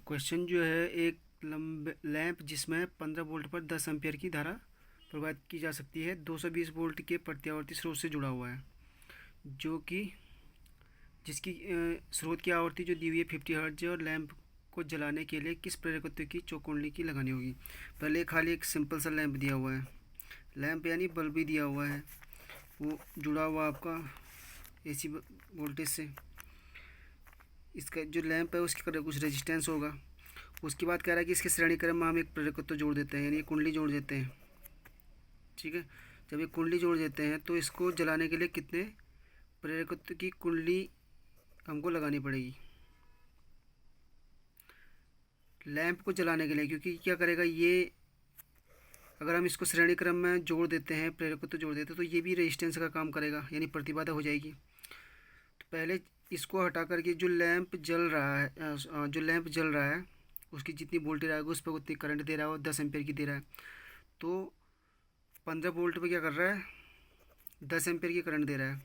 Question जो है, एक लैंप जिसमें 15 वोल्ट पर 10 एम्पियर की धारा प्रवाहित की जा सकती है 220 वोल्ट के प्रत्यावर्ती स्रोत से जुड़ा हुआ है, जो कि जिसकी स्रोत की आवृत्ति जो दी हुई है 50 हर्ट्ज है, और लैंप को जलाने के लिए किस प्रेरकत्व की चौकुंडली की लगानी होगी। पहले खाली एक सिंपल सा लैंप दिया हुआ है, लैंप यानी बल्ब भी दिया हुआ है, वो जुड़ा हुआ आपका एसी वोल्टेज से। इसका जो लैंप है उसकी कुछ रेजिस्टेंस होगा। उसके बाद कह रहा है कि इसके श्रेणी क्रम में हम एक प्रेरकत्व जोड़ देते हैं, यानी कुंडली जोड़ देते हैं। ठीक है, जब ये कुंडली जोड़ देते हैं तो इसको जलाने के लिए कितने प्रेरकत्व की कुंडली हमको लगानी पड़ेगी लैंप को जलाने के लिए। क्योंकि क्या करेगा ये, अगर हम इसको श्रेणी क्रम में जोड़ देते हैं, प्रेरकत्व जोड़ देते हैं, तो ये भी रेजिस्टेंस का काम करेगा, यानी प्रतिबाधा हो जाएगी। तो पहले इसको हटा करके जो लैंप जल रहा है उसकी जितनी वोल्टेज आएगी उस पर उतनी करंट दे रहा है, 10 एम्पियर की दे रहा है। तो 15 वोल्ट पे क्या कर रहा है, 10 एम्पियर की करंट दे रहा है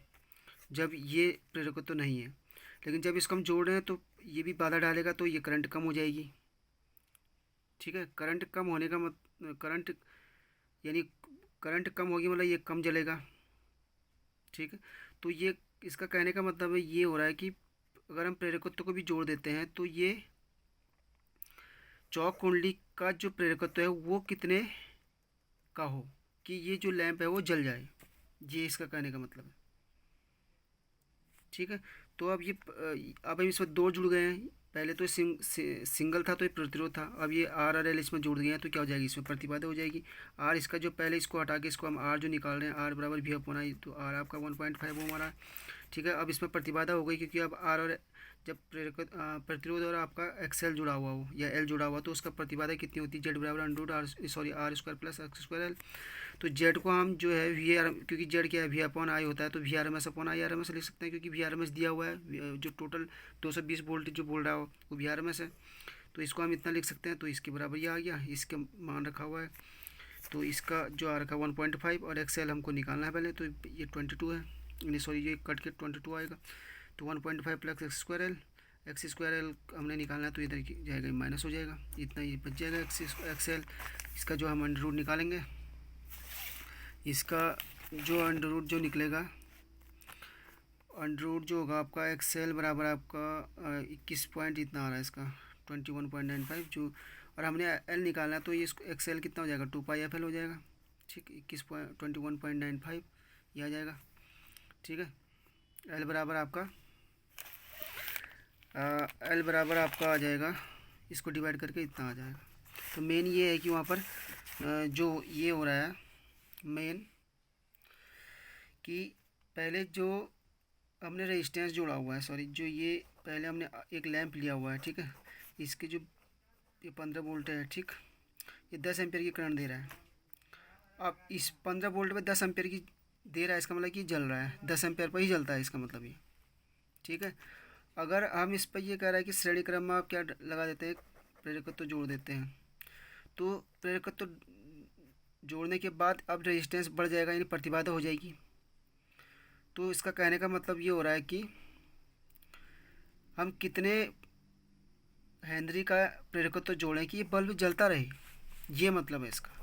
जब ये प्रेरकत्व तो नहीं है। लेकिन जब इसको हम जोड़ रहे हैं तो ये भी बाधा डालेगा, तो ये करंट कम हो जाएगी। ठीक है, करंट कम होने का करंट कम होगी, मतलब ये कम जलेगा। ठीक है, तो ये इसका कहने का मतलब है ये हो रहा है कि अगर हम प्रेरकत्व को भी जोड़ देते हैं तो ये चौक कुंडली का जो प्रेरकत्व है वो कितने का हो कि ये जो लैंप है वो जल जाए, ये इसका कहने का मतलब है। ठीक है, तो अब हम इसमें दो जुड़ गए हैं। पहले तो सिंगल था तो ये प्रतिरोध था, अब ये आर और एल इसमें जुड़ गए हैं, तो क्या हो जाएगी, इसमें प्रतिबाधा हो जाएगी। आर इसका जो पहले इसको हटा के इसको हम आर जो निकाल रहे हैं, आर बराबर भी अपॉन आई, तो आर आपका 1.5 वो हमारा। ठीक है, अब इसमें प्रतिबाधा हो गई, क्योंकि अब आर और जब प्रतिरोध और आपका एक्सएल जुड़ा हुआ हो या एल जुड़ा हुआ, तो उसका प्रतिबाधा कितनी होती है, जेड बराबर R square plus X square L. तो जेड को हम जो है वी आर, क्योंकि जेड क्या है वी अपॉन आई होता है, तो V R M S upon I R M S लिख सकते हैं, क्योंकि वी आर एम एस दिया हुआ है, जो टोटल 220 वोल्ट जो बोल रहा हो वो वी आर एम एस है। तो इसको हम इतना लिख सकते हैं, तो इसके बराबर ये आ गया, इसके मान रखा हुआ है। तो इसका जो आ रखा 1.5 और एक्सएल हमको निकालना है पहले, तो ये 22 है, यानी सॉरी ये कट के 22 आएगा। तो 1.5 प्लस एक्स स्क्वायर एल हमने निकालना है, तो इधर जाएगा माइनस हो जाएगा, इतना ये बच जाएगा एक्सएल। इसका जो हम अंडर रूट निकालेंगे, इसका जो अंडर रूट जो निकलेगा, अंडर रूट जो होगा आपका एक्सएल बराबर आपका 21 पॉइंट इतना आ रहा है इसका 21.95 जो, और हमने एल निकालना है, तो ये एक्सएल कितना हो जाएगा 2πfl हो जाएगा। ठीक, 21.95 ये आ जाएगा। ठीक है, एल बराबर आपका आ जाएगा, इसको डिवाइड करके इतना आ जाएगा। तो मेन ये है कि वहाँ पर जो ये हो रहा है मेन, कि पहले जो हमने रेजिस्टेंस जोड़ा हुआ है, सॉरी जो ये पहले हमने एक लैंप लिया हुआ है। ठीक है, इसके जो ये 15 वोल्ट है, ठीक, ये 10 एम्पियर की करंट दे रहा है। अब इस 15 वोल्ट पे 10 एम्पियर की दे रहा है, इसका मतलब कि जल रहा है, 10 एम्पियर पर ही जलता है इसका मतलब ये। ठीक है, अगर हम इस पर ये कह रहा है कि श्रेणी क्रम में आप क्या लगा देते हैं, प्रेरकत्व तो जोड़ देते हैं, तो प्रेरकत्व तो जोड़ने के बाद अब रेजिस्टेंस बढ़ जाएगा, यानी प्रतिबाधा हो जाएगी। तो इसका कहने का मतलब ये हो रहा है कि हम कितने हेनरी का प्रेरकत्व तो जोड़ें कि ये बल्ब जलता रहे, ये मतलब है इसका।